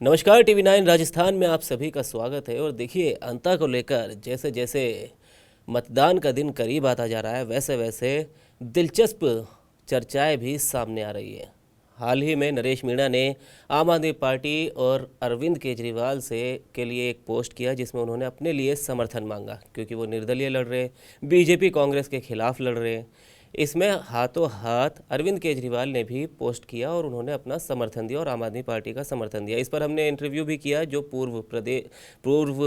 नमस्कार टीवी 9 राजस्थान में आप सभी का स्वागत है। और देखिए, अंता को लेकर जैसे जैसे मतदान का दिन करीब आता जा रहा है, वैसे वैसे दिलचस्प चर्चाएं भी सामने आ रही है। हाल ही में नरेश मीणा ने आम आदमी पार्टी और अरविंद केजरीवाल से के लिए एक पोस्ट किया, जिसमें उन्होंने अपने लिए समर्थन मांगा, क्योंकि वो निर्दलीय लड़ रहे, बीजेपी कांग्रेस के खिलाफ लड़ रहे। इसमें हाथों हाथ अरविंद केजरीवाल ने भी पोस्ट किया और उन्होंने अपना समर्थन दिया और आम आदमी पार्टी का समर्थन दिया। इस पर हमने इंटरव्यू भी किया जो पूर्व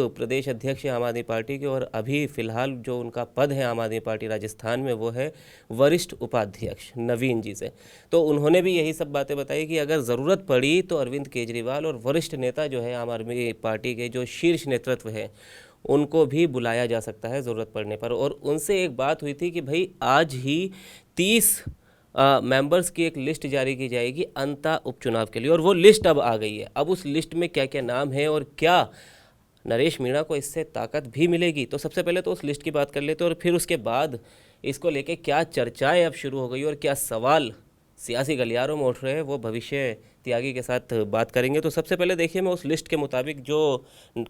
प्रदेश अध्यक्ष हैं आम आदमी पार्टी के, और अभी फिलहाल जो उनका पद है आम आदमी पार्टी राजस्थान में, वो है वरिष्ठ उपाध्यक्ष नवीन जी से। तो उन्होंने भी यही सब बातें बताई कि अगर ज़रूरत पड़ी तो अरविंद केजरीवाल और वरिष्ठ नेता जो है आम आदमी पार्टी के जो शीर्ष नेतृत्व है, उनको भी बुलाया जा सकता है ज़रूरत पड़ने पर। और उनसे एक बात हुई थी कि भाई आज ही 30 मेंबर्स की एक लिस्ट जारी की जाएगी अंता उपचुनाव के लिए, और वो लिस्ट अब आ गई है। अब उस लिस्ट में क्या क्या नाम है और क्या नरेश मीणा को इससे ताकत भी मिलेगी, तो सबसे पहले तो उस लिस्ट की बात कर लेते हैं और फिर उसके बाद इसको लेके क्या चर्चाएं अब शुरू हो गई और क्या सवाल सियासी गलियारों में उठ रहे हैं, वो भविष्य त्यागी के साथ बात करेंगे। तो सबसे पहले देखिए, मैं उस लिस्ट के मुताबिक जो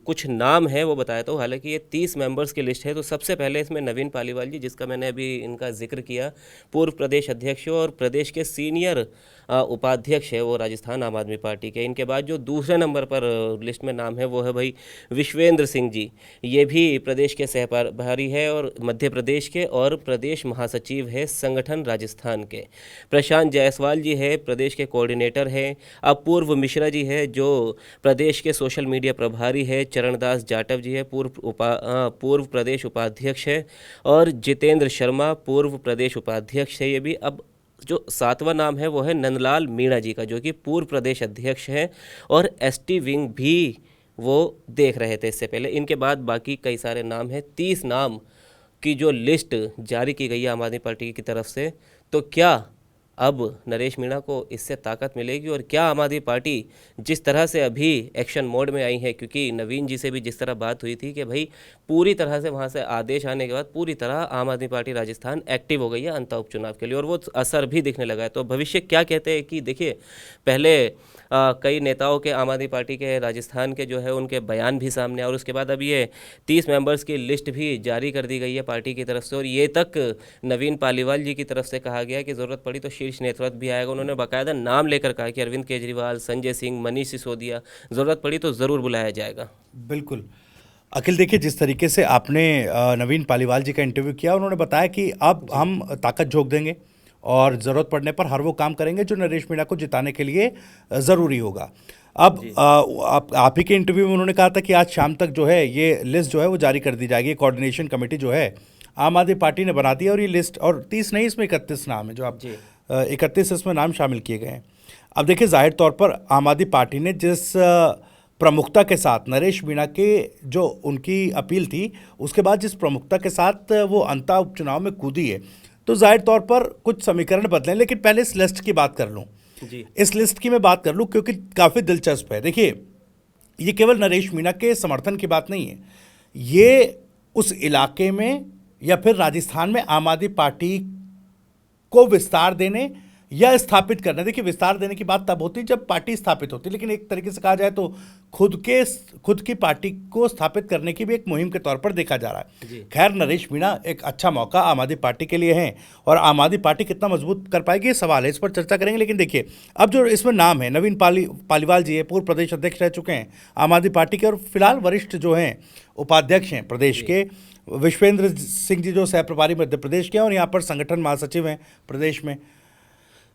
कुछ नाम है वो बताता हूँ। हालांकि ये 30 मेंबर्स की लिस्ट है। तो सबसे पहले इसमें नवीन पालीवाल जी, जिसका मैंने अभी इनका जिक्र किया, पूर्व प्रदेश अध्यक्ष और प्रदेश के सीनियर उपाध्यक्ष है वो राजस्थान आम आदमी पार्टी के। इनके बाद जो दूसरे नंबर पर लिस्ट में नाम है वो है भाई विश्वेंद्र सिंह जी। ये भी प्रदेश के सहप्रभारी है और मध्य प्रदेश के, और प्रदेश महासचिव है संगठन राजस्थान के। प्रशांत जायसवाल जी है, प्रदेश के कोऑर्डिनेटर हैं। अपूर्व मिश्रा जी है जो प्रदेश के सोशल मीडिया प्रभारी है। चरणदास जाटव जी है, पूर्व प्रदेश उपाध्यक्ष है। और जितेंद्र शर्मा पूर्व प्रदेश उपाध्यक्ष है। ये भी अब जो सातवां नाम है वो है नंदलाल मीणा जी का, जो कि पूर्व प्रदेश अध्यक्ष हैं और एसटी विंग भी वो देख रहे थे इससे पहले। इनके बाद बाकी कई सारे नाम हैं। 30 नाम की जो लिस्ट जारी की गई है आम आदमी पार्टी की तरफ से, तो क्या अब नरेश मीणा को इससे ताकत मिलेगी और क्या आम आदमी पार्टी जिस तरह से अभी एक्शन मोड में आई है, क्योंकि नवीन जी से भी जिस तरह बात हुई थी कि भाई पूरी तरह से वहाँ से आदेश आने के बाद पूरी तरह आम आदमी पार्टी राजस्थान एक्टिव हो गई है अंता उपचुनाव के लिए, और वो असर भी दिखने लगा है। तो भविष्य क्या कहते हैं कि देखिए, पहले कई नेताओं के आम आदमी पार्टी के राजस्थान के जो है उनके बयान भी सामने, और उसके बाद अब ये 30 मेंबर्स की लिस्ट भी जारी कर दी गई है पार्टी की तरफ से। और ये तक नवीन पालीवाल जी की तरफ से कहा गया कि ज़रूरत पड़ी तो शीर्ष नेतृत्व भी आएगा। उन्होंने बाकायदा नाम लेकर कहा कि अरविंद केजरीवाल, संजय सिंह, मनीष सिसोदिया, ज़रूरत पड़ी तो ज़रूर बुलाया जाएगा। बिल्कुल। अखिल, देखिए, जिस तरीके से आपने नवीन पालीवाल जी का इंटरव्यू किया, उन्होंने बताया कि अब जी हम ताकत झोंक देंगे और ज़रूरत पड़ने पर हर वो काम करेंगे जो नरेश मीणा को जिताने के लिए ज़रूरी होगा। अब जी आप ही के इंटरव्यू में उन्होंने कहा था कि आज शाम तक जो है ये लिस्ट जो है वो जारी कर दी जाएगी। कोऑर्डिनेशन कमेटी जो है आम आदमी पार्टी ने बना दी है और ये लिस्ट, और 30 नहीं, इसमें 31 नाम है जो आप जी 31 इसमें नाम शामिल किए गए हैं। अब देखिए, जाहिर तौर पर आम आदमी पार्टी ने जिस प्रमुखता के साथ नरेश मीणा के जो उनकी अपील थी, उसके बाद जिस प्रमुखता के साथ वो अंता उपचुनाव में कूदी है, तो जाहिर तौर पर कुछ समीकरण बदले। लेकिन पहले इस लिस्ट की बात कर लूँ, जी इस लिस्ट की मैं बात कर लूँ क्योंकि काफ़ी दिलचस्प है। देखिए, ये केवल नरेश मीणा के समर्थन की बात नहीं है, ये उस इलाके में या फिर राजस्थान में आम आदमी पार्टी को विस्तार देने या स्थापित करने। देखिए, विस्तार देने की बात तब होती है जब पार्टी स्थापित होती है, लेकिन एक तरीके से कहा जाए तो खुद की पार्टी को स्थापित करने की भी एक मुहिम के तौर पर देखा जा रहा है। जी खैर, नरेश मीणा एक अच्छा मौका आम आदमी पार्टी के लिए है, और आम आदमी पार्टी कितना मजबूत कर पाएगी ये सवाल है, इस पर चर्चा करेंगे। लेकिन देखिए, अब जो इसमें नाम है, नवीन पालीवाल जी है, पूर्व प्रदेश अध्यक्ष रह चुके हैं आम आदमी पार्टी के, और फिलहाल वरिष्ठ जो हैं उपाध्यक्ष हैं प्रदेश के। विश्वेंद्र सिंह जी जो सह प्रभारी मध्य प्रदेश के हैं और यहाँ पर संगठन महासचिव हैं प्रदेश में।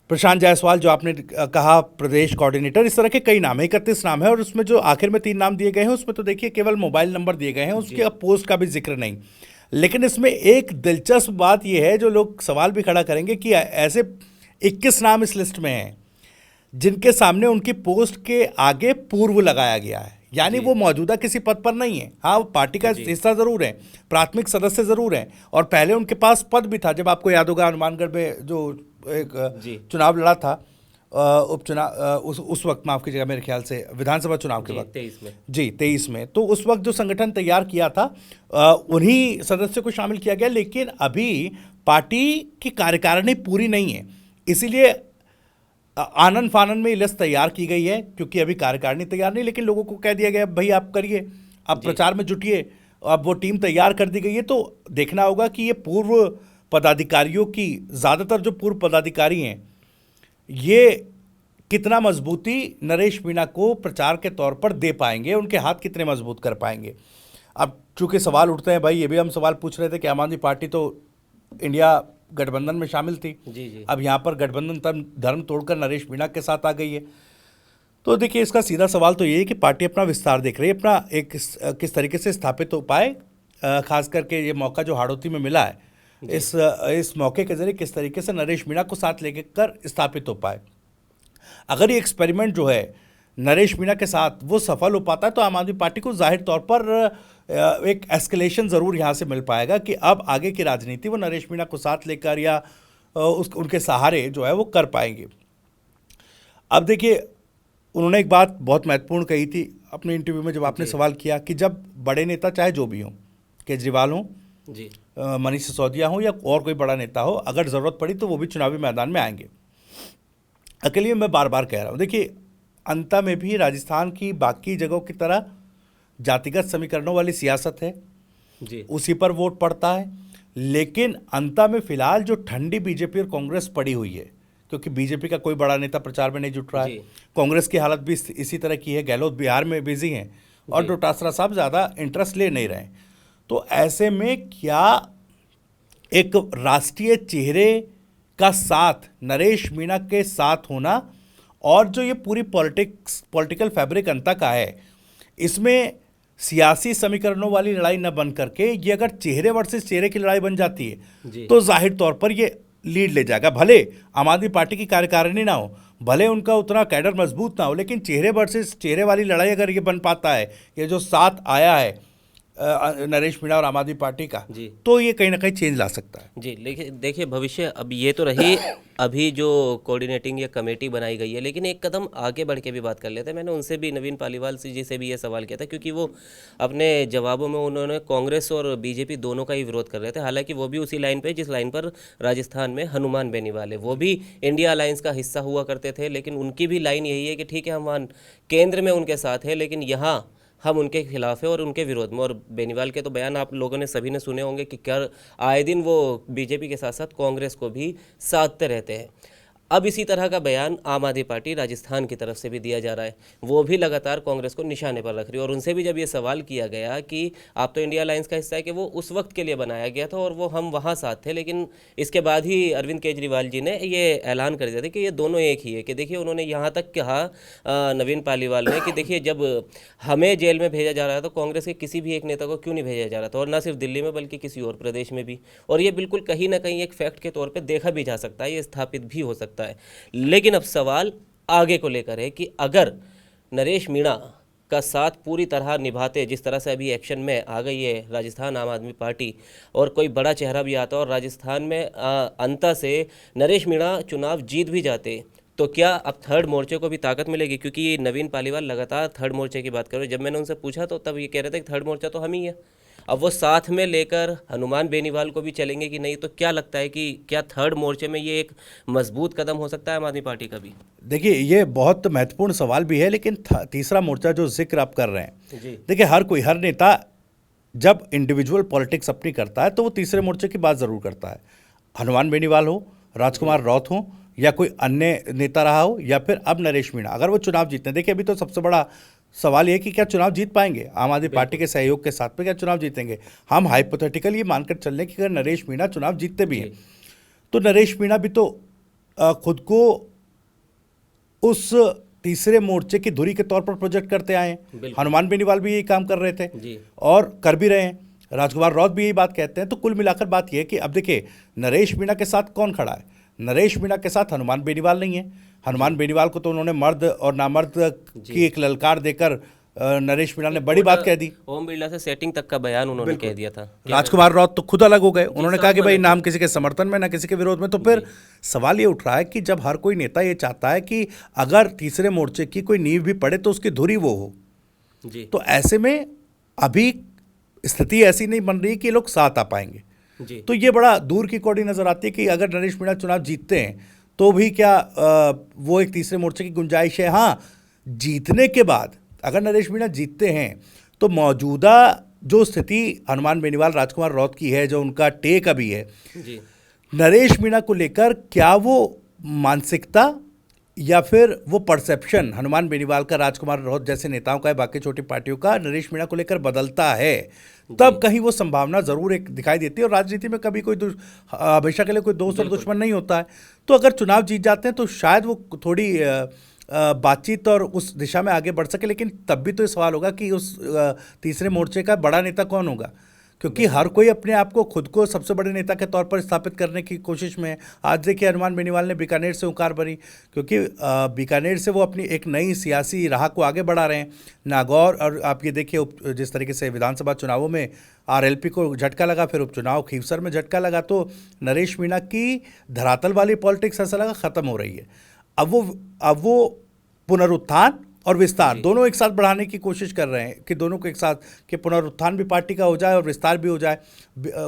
प्रशांत जायसवाल जो आपने कहा प्रदेश कोऑर्डिनेटर। इस तरह के कई नाम है, 31 नाम है, और उसमें जो आखिर में 3 नाम दिए गए हैं उसमें तो देखिए केवल मोबाइल नंबर दिए गए हैं, उसके पोस्ट का भी जिक्र नहीं। लेकिन इसमें एक दिलचस्प बात यह है, जो लोग सवाल भी खड़ा करेंगे कि ऐसे 21 नाम इस लिस्ट में हैं जिनके सामने उनकी पोस्ट के आगे पूर्व लगाया गया है, यानी वो मौजूदा किसी पद पर नहीं है। हाँ, वो पार्टी का हिस्सा जरूर है, प्राथमिक सदस्य जरूर है, और पहले उनके पास पद भी था। जब आपको याद होगा, हनुमानगढ़ में जो एक चुनाव लड़ा था, उपचुनाव, उस वक्त, माफ कीजिएगा, मेरे ख्याल से विधानसभा चुनाव के वक्त, 23 में, तो उस वक्त जो संगठन तैयार किया था उन्हीं सदस्यों को शामिल किया गया। लेकिन अभी पार्टी की कार्यकारिणी पूरी नहीं है, इसीलिए आनन फानन में ये लिस्ट तैयार की गई है, क्योंकि अभी कार्यकारिणी तैयार नहीं, लेकिन लोगों को कह दिया गया भाई आप करिए, आप प्रचार में जुटिए। अब वो टीम तैयार कर दी गई है, तो देखना होगा कि ये पूर्व पदाधिकारियों की, ज़्यादातर जो पूर्व पदाधिकारी हैं, ये कितना मजबूती नरेश मीणा को प्रचार के तौर पर दे पाएंगे, उनके हाथ कितने मजबूत कर पाएंगे। अब चूंकि सवाल उठते हैं भाई, ये भी हम सवाल पूछ रहे थे कि आम आदमी पार्टी तो इंडिया गठबंधन में शामिल थी, जी जी अब यहाँ पर गठबंधन धर्म तोड़कर नरेश मीणा के साथ आ गई है। तो देखिए, इसका सीधा सवाल तो ये है कि पार्टी अपना विस्तार देख रही है, अपना एक किस तरीके से स्थापित हो पाए, खास करके ये मौका जो हाड़ौती में मिला है, इस मौके के जरिए किस तरीके से नरेश मीणा को साथ लेकर स्थापित हो पाए। अगर ये एक्सपेरिमेंट जो है नरेश मीणा के साथ वो सफल हो पाता है, तो आम आदमी पार्टी को जाहिर तौर पर एक एस्केलेशन ज़रूर यहाँ से मिल पाएगा कि अब आगे की राजनीति वो नरेश मीणा को साथ लेकर या उनके सहारे जो है वो कर पाएंगे। अब देखिए, उन्होंने एक बात बहुत महत्वपूर्ण कही थी अपने इंटरव्यू में, जब आपने सवाल किया कि जब बड़े नेता चाहे जो भी हों, केजरीवाल हों जी मनीष सिसोदिया हो या और कोई बड़ा नेता हो, अगर ज़रूरत पड़ी तो वो भी चुनावी मैदान में आएंगे। अकेले मैं बार बार कह रहा हूँ, देखिए अंत में भी राजस्थान की बाकी जगहों की तरह जातिगत समीकरणों वाली सियासत है, जी उसी पर वोट पड़ता है। लेकिन अंत में फिलहाल जो ठंडी बीजेपी और कांग्रेस पड़ी हुई है, क्योंकि बीजेपी का कोई बड़ा नेता प्रचार में नहीं जुट रहा है, कांग्रेस की हालत भी इसी तरह की है, गहलोत बिहार में बिजी हैं और डोटासरा साहब ज़्यादा इंटरेस्ट ले नहीं रहे। तो ऐसे में क्या एक राष्ट्रीय चेहरे का साथ नरेश मीणा के साथ होना, और जो ये पूरी पॉलिटिकल फैब्रिक अंता का है, इसमें सियासी समीकरणों वाली लड़ाई न बन करके ये अगर चेहरे वर्सेस चेहरे की लड़ाई बन जाती है, तो जाहिर तौर पर ये लीड ले जाएगा। भले आम आदमी पार्टी की कार्यकारिणी ना हो, भले उनका उतना कैडर मजबूत ना हो, लेकिन चेहरे वर्सेस चेहरे वाली लड़ाई अगर ये बन पाता है, ये जो साथ आया है नरेश मीणा और आम आदमी पार्टी का, तो ये कहीं ना कहीं चेंज ला सकता है। जी। लेकिन देखिए, भविष्य अब ये तो रही अभी जो कोऑर्डिनेटिंग या कमेटी बनाई गई है, लेकिन एक कदम आगे बढ़ के भी बात कर लेते हैं। मैंने उनसे भी, नवीन पालीवाल जी से भी ये सवाल किया था, क्योंकि वो अपने जवाबों में उन्होंने कांग्रेस और बीजेपी दोनों का ही विरोध कर रहे थे। हालांकि वो भी उसी लाइन पे जिस लाइन पर राजस्थान में हनुमान बेनीवाल है, वो भी इंडिया अलायंस का हिस्सा हुआ करते थे, लेकिन उनकी भी लाइन यही है कि ठीक है, हम वहाँ केंद्र में उनके साथ है, लेकिन यहाँ हम उनके खिलाफ है और उनके विरोध में। और बेनीवाल के तो बयान आप लोगों ने सभी ने सुने होंगे कि क्या आए दिन वो बीजेपी के साथ साथ कांग्रेस को भी साधते रहते हैं। अब इसी तरह का बयान आम आदमी पार्टी राजस्थान की तरफ से भी दिया जा रहा है, वो भी लगातार कांग्रेस को निशाने पर रख रही है। और उनसे भी जब ये सवाल किया गया कि आप तो इंडिया अलायंस का हिस्सा है, कि वो उस वक्त के लिए बनाया गया था और वो हम वहाँ साथ थे, लेकिन इसके बाद ही अरविंद केजरीवाल जी ने ये ऐलान कर दिया था कि ये दोनों एक ही है। कि देखिए, उन्होंने यहाँ तक कहा नवीन पालीवाल ने कि देखिए, जब हमें जेल में भेजा जा रहा था तो कांग्रेस के किसी भी एक नेता को क्यों नहीं भेजा जा रहा था, और ना सिर्फ दिल्ली में बल्कि किसी और प्रदेश में भी। और ये बिल्कुल कहीं ना कहीं एक फैक्ट के तौर पे देखा भी जा सकता है, ये स्थापित भी हो सकता है। लेकिन अब सवाल आगे को लेकर है कि अगर नरेश मीणा का साथ पूरी तरह निभाते, जिस तरह से अभी एक्शन में आ गई है राजस्थान आम आदमी पार्टी, और कोई बड़ा चेहरा भी आता और राजस्थान में अंता से नरेश मीणा चुनाव जीत भी जाते, तो क्या अब थर्ड मोर्चे को भी ताकत मिलेगी? क्योंकि नवीन पालीवाल लगातार थर्ड मोर्चे की बात कर रहे हैं। जब मैंने उनसे पूछा तो तब ये कह रहे थे कि थर्ड मोर्चा तो हम ही है। अब वो साथ में लेकर हनुमान बेनीवाल को भी चलेंगे कि नहीं? तो क्या लगता है कि क्या थर्ड मोर्चे में ये एक मजबूत कदम हो सकता है आम आदमी पार्टी का भी? देखिए, ये बहुत महत्वपूर्ण सवाल भी है, लेकिन तीसरा मोर्चा जो जिक्र आप कर रहे हैं, देखिए हर नेता जब इंडिविजुअल पॉलिटिक्स अपनी करता है तो वो तीसरे मोर्चे की बात ज़रूर करता है। हनुमान बेनीवाल हो, राजकुमार रौत हो, या कोई अन्य नेता रहा हो, या फिर अब नरेश मीणा, अगर वो चुनाव जीतते हैं। देखिए, अभी तो सबसे बड़ा सवाल ये है कि क्या चुनाव जीत पाएंगे आम आदमी पार्टी के सहयोग के साथ में, क्या चुनाव जीतेंगे? हम हाइपोथेटिकल ये मानकर चल रहे हैं कि अगर नरेश मीणा चुनाव जीतते भी हैं, तो नरेश मीणा भी तो खुद को उस तीसरे मोर्चे की धुरी के तौर पर प्रोजेक्ट करते आए हैं। हनुमान बेनीवाल भी यही काम कर रहे थे और कर भी रहे हैं, राजकुमार रौत भी यही बात कहते हैं। तो कुल मिलाकर बात यह है कि अब देखिए, नरेश मीणा के साथ कौन खड़ा है? नरेश मीणा के साथ हनुमान बेनीवाल नहीं है। हनुमान बेनीवाल को तो उन्होंने मर्द और नामर्द की एक ललकार देकर नरेश मीणा ने बड़ी बात कह दी। ओम बिरला से सेटिंग तक का बयान उन्होंने कह दिया था। राजकुमार रौत तो खुद अलग हो गए, उन्होंने कहा कि भाई नाम किसी के समर्थन में ना किसी के विरोध में। तो फिर सवाल ये उठ रहा है कि जब हर कोई नेता ये चाहता है कि अगर तीसरे मोर्चे की कोई नींव भी पड़े तो उसकी धुरी वो हो, तो ऐसे में अभी स्थिति ऐसी नहीं बन रही कि लोग साथ आ पाएंगे। तो ये बड़ा दूर की कौड़ी नजर आती है कि अगर नरेश मीणा चुनाव जीतते हैं तो भी क्या वो एक तीसरे मोर्चे की गुंजाइश है? हाँ, जीतने के बाद अगर नरेश मीणा जीतते हैं तो मौजूदा जो स्थिति हनुमान बेनीवाल राजकुमार रौत की है, जो उनका टेक अभी है जी नरेश मीणा को लेकर, क्या वो मानसिकता या फिर वो परसेप्शन हनुमान बेनीवाल का, राजकुमार रौत जैसे नेताओं का, बाकी छोटी पार्टियों का नरेश मीणा को लेकर बदलता है, तब कहीं वो संभावना जरूर एक दिखाई देती है। और राजनीति में कभी कोई हमेशा के लिए कोई दोस्त और दुश्मन नहीं होता है। तो अगर चुनाव जीत जाते हैं तो शायद वो थोड़ी बातचीत और उस दिशा में आगे बढ़ सके। लेकिन तब भी तो ये सवाल होगा कि उस तीसरे मोर्चे का बड़ा नेता कौन होगा, क्योंकि हर कोई अपने आप को, खुद को सबसे बड़े नेता के तौर पर स्थापित करने की कोशिश में है। आज देखिए हनुमान बेनीवाल ने बीकानेर से हुंकार भरी, क्योंकि बीकानेर से वो अपनी एक नई सियासी राह को आगे बढ़ा रहे हैं। नागौर, और आप ये देखिए जिस तरीके से विधानसभा चुनावों में आरएलपी को झटका लगा, फिर उपचुनाव खीवसर में झटका लगा, तो नरेश मीणा की धरातल वाली पॉलिटिक्स ऐसा लगा खत्म हो रही है। अब वो पुनरुत्थान और विस्तार दोनों एक साथ बढ़ाने की कोशिश कर रहे हैं कि दोनों को एक साथ, कि पुनरुत्थान भी पार्टी का हो जाए और विस्तार भी हो जाए।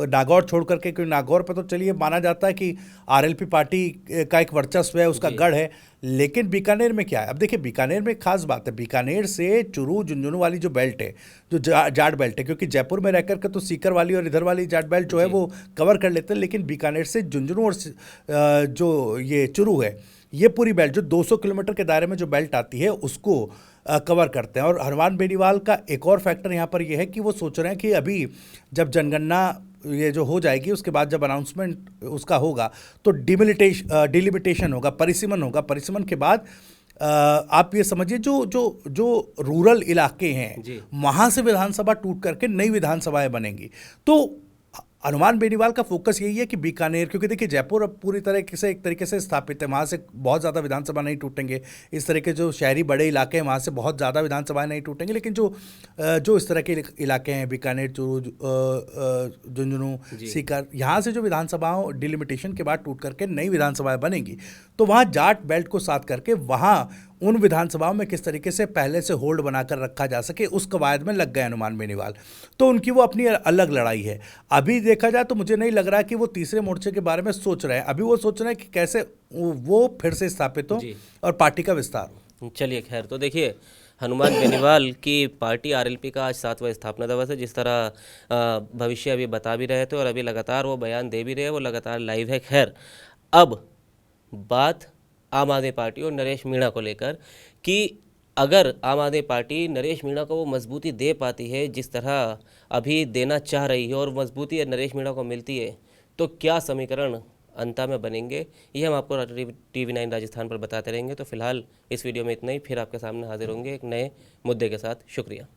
नागौर छोड़ करके, क्योंकि नागौर पे तो चलिए माना जाता है कि आरएलपी पार्टी का एक वर्चस्व है, उसका गढ़ है। लेकिन बीकानेर में क्या है? अब देखिए बीकानेर में एक खास बात है, बीकानेर से चुरू झुंझुनू वाली जो बेल्ट है, जो जाट बेल्ट है, क्योंकि जयपुर में रहकर के तो सीकर वाली और इधर वाली जाट बेल्ट जो है वो कवर कर लेते हैं, लेकिन बीकानेर से झुंझुनू और जो ये चुरू है, ये पूरी बेल्ट जो 200 किलोमीटर के दायरे में जो बेल्ट आती है उसको कवर करते हैं। और हनुमान बेनीवाल का एक और फैक्टर यहाँ पर यह है कि वो सोच रहे हैं कि अभी जब जनगणना ये जो हो जाएगी, उसके बाद जब अनाउंसमेंट उसका होगा तो डिलिमिटेशन होगा, परिसीमन होगा। परिसीमन के बाद आप ये समझिए जो जो जो रूरल इलाके हैं वहाँ से विधानसभा टूट करके नई विधानसभाएं बनेंगी। तो हनुमान बेनीवाल का फोकस यही है कि बीकानेर, क्योंकि देखिए जयपुर अब पूरी तरीके से एक तरीके से स्थापित है, वहाँ से बहुत ज़्यादा विधानसभा नहीं टूटेंगे। इस तरह के जो शहरी बड़े इलाके हैं वहाँ से बहुत ज़्यादा विधानसभाएं नहीं टूटेंगे, लेकिन जो इस तरह के इलाके हैं बीकानेर, चूरू, झुंझुनू, सीकर, यहाँ से जो विधानसभाओं डिलिमिटेशन के बाद टूट करके नई विधानसभाएं बनेंगी, तो वहाँ जाट बेल्ट को साथ करके वहाँ उन विधानसभाओं में किस तरीके से पहले से होल्ड बनाकर रखा जा सके, उस कवायद में लग गए हनुमान बेनीवाल। तो उनकी वो अपनी अलग लड़ाई है। अभी देखा जाए तो मुझे नहीं लग रहा कि वो तीसरे मोर्चे के बारे में सोच रहे हैं। अभी वो सोच रहे हैं कि कैसे वो फिर से स्थापित हो और पार्टी का विस्तार हो। चलिए खैर, तो देखिए हनुमान बेनीवाल की पार्टी आरएलपी का आज 7वां स्थापना दिवस है। जिस तरह भविष्य अभी बता भी रहे थे और अभी लगातार वो बयान दे भी रहे हैं, वो लगातार लाइव है। खैर, अब बात आम आदमी पार्टी और नरेश मीणा को लेकर कि अगर आम आदमी पार्टी नरेश मीणा को वो मजबूती दे पाती है जिस तरह अभी देना चाह रही है और मजबूती नरेश मीणा को मिलती है, तो क्या समीकरण अंता में बनेंगे, ये हम आपको TV9 राजस्थान पर बताते रहेंगे। तो फिलहाल इस वीडियो में इतना ही, फिर आपके सामने हाजिर होंगे एक नए मुद्दे के साथ। शुक्रिया।